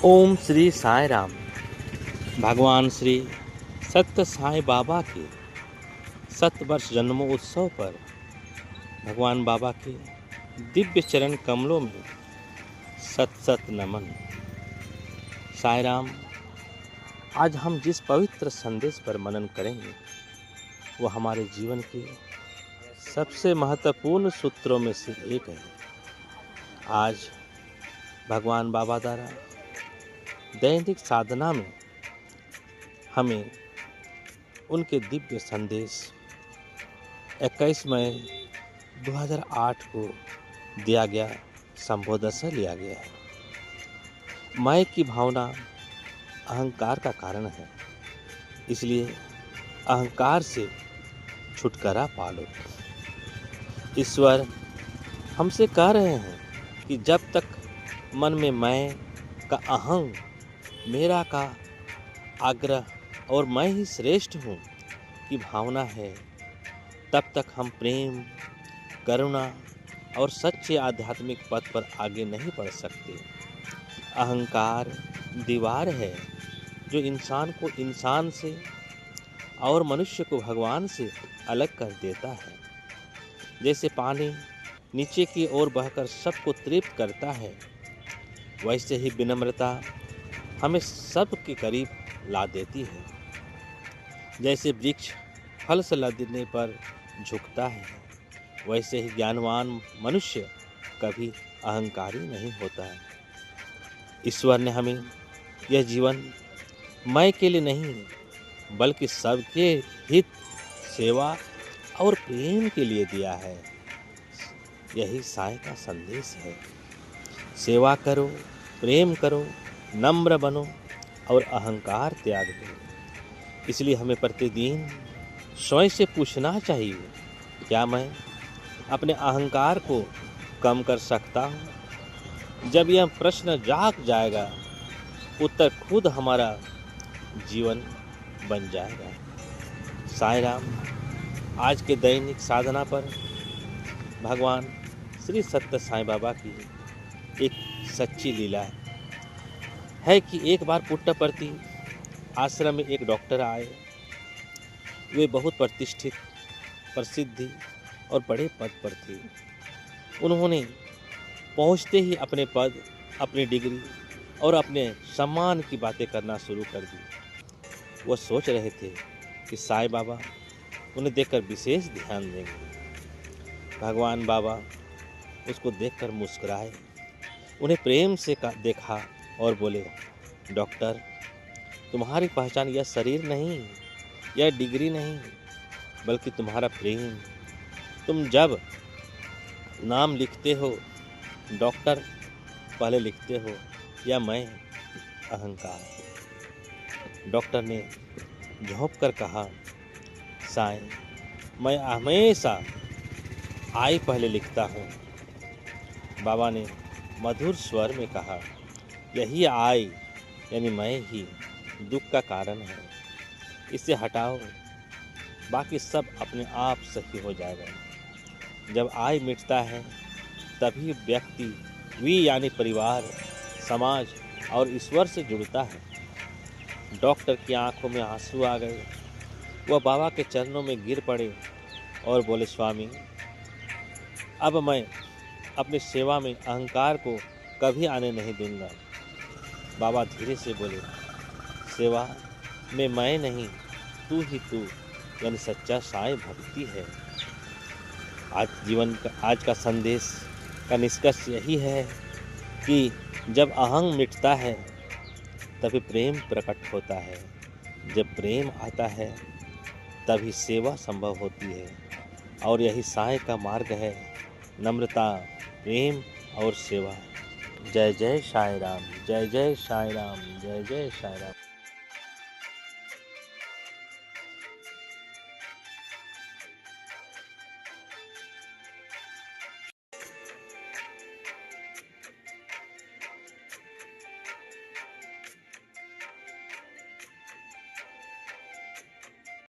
ओम श्री साई राम। भगवान श्री सत्य साई बाबा के 100 वर्ष जन्मोत्सव पर भगवान बाबा के दिव्य चरण कमलों में सत सत नमन। साई राम। आज हम जिस पवित्र संदेश पर मनन करेंगे वो हमारे जीवन के सबसे महत्वपूर्ण सूत्रों में से एक है। आज भगवान बाबा द्वारा दैनिक साधना में हमें उनके दिव्य संदेश 21 मई 2008 को दिया गया संबोधन से लिया गया है। मैं की भावना अहंकार का कारण है, इसलिए अहंकार से छुटकारा पालो। ईश्वर हमसे कह रहे हैं कि जब तक मन में मैं का अहं, मेरा का आग्रह और मैं ही श्रेष्ठ हूँ की भावना है, तब तक हम प्रेम, करुणा और सच्चे आध्यात्मिक पथ पर आगे नहीं बढ़ सकते। अहंकार दीवार है जो इंसान को इंसान से और मनुष्य को भगवान से अलग कर देता है। जैसे पानी नीचे की ओर बहकर सबको तृप्त करता है, वैसे ही विनम्रता हमें सबके करीब ला देती है। जैसे वृक्ष फल से लदने पर झुकता है, वैसे ही ज्ञानवान मनुष्य कभी अहंकारी नहीं होता है। ईश्वर ने हमें यह जीवन मैं के लिए नहीं बल्कि सबके हित, सेवा और प्रेम के लिए दिया है। यही साईं का संदेश है। सेवा करो, प्रेम करो, नम्र बनो और अहंकार त्याग दो। इसलिए हमें प्रतिदिन स्वयं से पूछना चाहिए, क्या मैं अपने अहंकार को कम कर सकता हूँ? जब यह प्रश्न जाग जाएगा, उत्तर खुद हमारा जीवन बन जाएगा। साईं राम। आज के दैनिक साधना पर भगवान श्री सत्य साईं बाबा की एक सच्ची लीला है कि एक बार पुट्टपर्ती आश्रम में एक डॉक्टर आए। वे बहुत प्रतिष्ठित, प्रसिद्धि और बड़े पद पर थे। उन्होंने पहुंचते ही अपने पद, अपनी डिग्री और अपने सम्मान की बातें करना शुरू कर दी। वो सोच रहे थे कि साईं बाबा उन्हें देखकर विशेष ध्यान देंगे। भगवान बाबा उसको देखकर मुस्कुराए, उन्हें प्रेम से देखा और बोले, डॉक्टर, तुम्हारी पहचान यह शरीर नहीं, यह डिग्री नहीं, बल्कि तुम्हारा प्रेम। तुम जब नाम लिखते हो डॉक्टर, पहले लिखते हो या मैं, अहंकार। डॉक्टर ने झोंक कर कहा, साईं, मैं हमेशा आई पहले लिखता हूँ। बाबा ने मधुर स्वर में कहा, यही आई यानी मैं ही दुख का कारण है, इसे हटाओ, बाकी सब अपने आप सही हो जाएगा। जब आई मिटता है तभी व्यक्ति वी यानी परिवार, समाज और ईश्वर से जुड़ता है। डॉक्टर की आंखों में आंसू आ गए। वह बाबा के चरणों में गिर पड़े और बोले, स्वामी, अब मैं अपनी सेवा में अहंकार को कभी आने नहीं दूंगा। बाबा धीरे से बोले, सेवा में मैं नहीं, तू ही तू यानी सच्चा साईं भक्ति है। आज का संदेश का निष्कर्ष यही है कि जब अहंग मिटता है तभी प्रेम प्रकट होता है। जब प्रेम आता है तभी सेवा संभव होती है। और यही साईं का मार्ग है, नम्रता, प्रेम और सेवा। जय जय साईं राम, जय जय साईं राम, जय जय साईं राम।